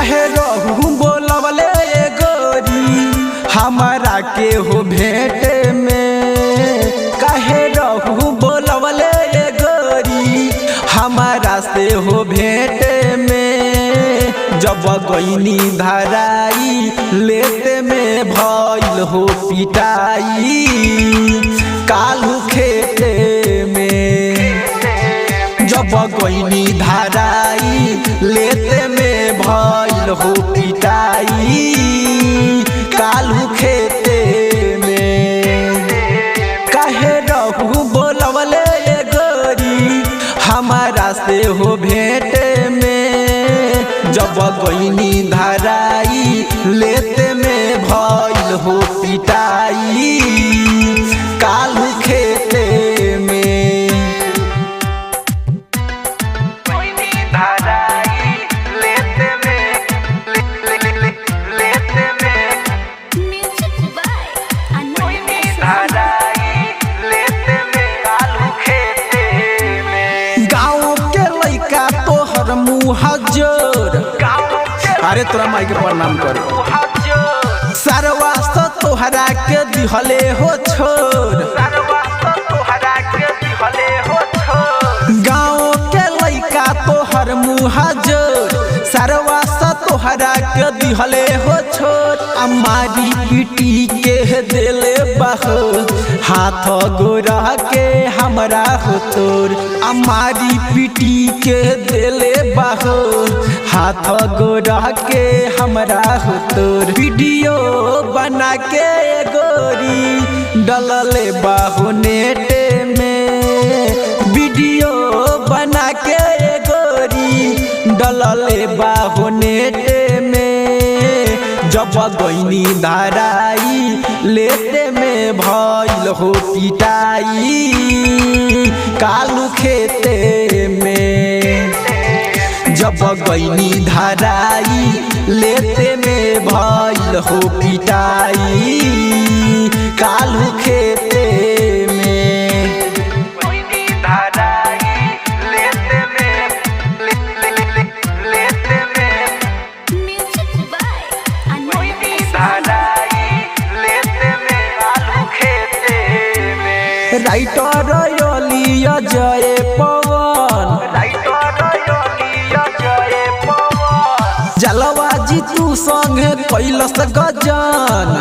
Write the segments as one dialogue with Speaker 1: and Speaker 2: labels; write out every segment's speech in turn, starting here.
Speaker 1: काहे रहू बोलवले गोरी हमारा के हो भेंट में। काहे रहू बोलवले गोरी हमारा से हो भेंट में। जब गईनी धराई लेते में भइल हो पिटाई कालू खेते में। जब गईनी धराई लेते में भइल हो पिटाई कालू खेते में। काहे रहू बोलवले गोरी हमारा से हो भेंट में। जब गईनी धराई लेते में भइल हो पिटाई कालू खेते में। मुहज्जर अरे तोरा माई के प्रणाम कर सरवास्त तोहरा के दिहले हो छोड़। गाँव के लइका तोहर मुहज्जर सरवास्त तोहरा के दिहले हो छोड़। अमारी पिटी के दिले बहो हाथ गोरा के हमरा हो तोर। अमारी पिटी के दिले बहो हाथ गोरा के हमरा हो तोर। वीडियो बना के गोरी डलले बाहु नेट में। वीडियो बना के गोरी डलले बाहु नेट में। जब गईनी धराई लेते में भइल हो पिटाई कालू खेते में। जब गईनी धराई लेते में भइल हो पिटाई कालू खेते में। राइटर योलिया जय पवन जलवा जी तू संगे कैलस गजन।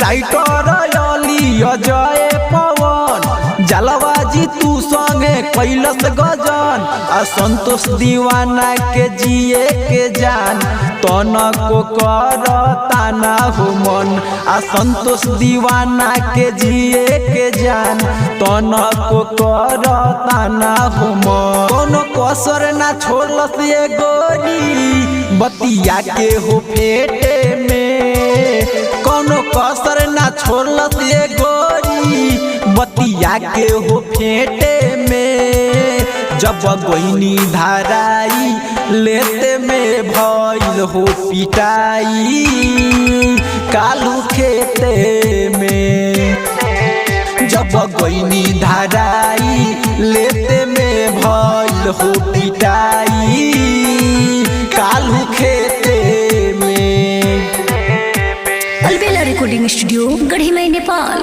Speaker 1: राइटर योलिया जय पवन जलवा जी तू संगे कैलस गजन। असंतोष दीवाना के जिए के जान तन को कर ताना हो मन। असंतोष दीवाना के जिए के जान तन को कर ताना हो मन। कोनो कसर ना छोड़लस ये गोरी बतिया के हो फेटे में। कोनो कसर ना छोड़लस ये गोरी बतिया के हो फेटे में। जब गईनी धराई लेते में भइल हो पिटाई कालू खेते में। जब गईनी धराई लेते में भइल हो पिटाई कालू खेते में।
Speaker 2: अलबेला रिकॉर्डिंग स्टूडियो गढ़ी में नेपाल।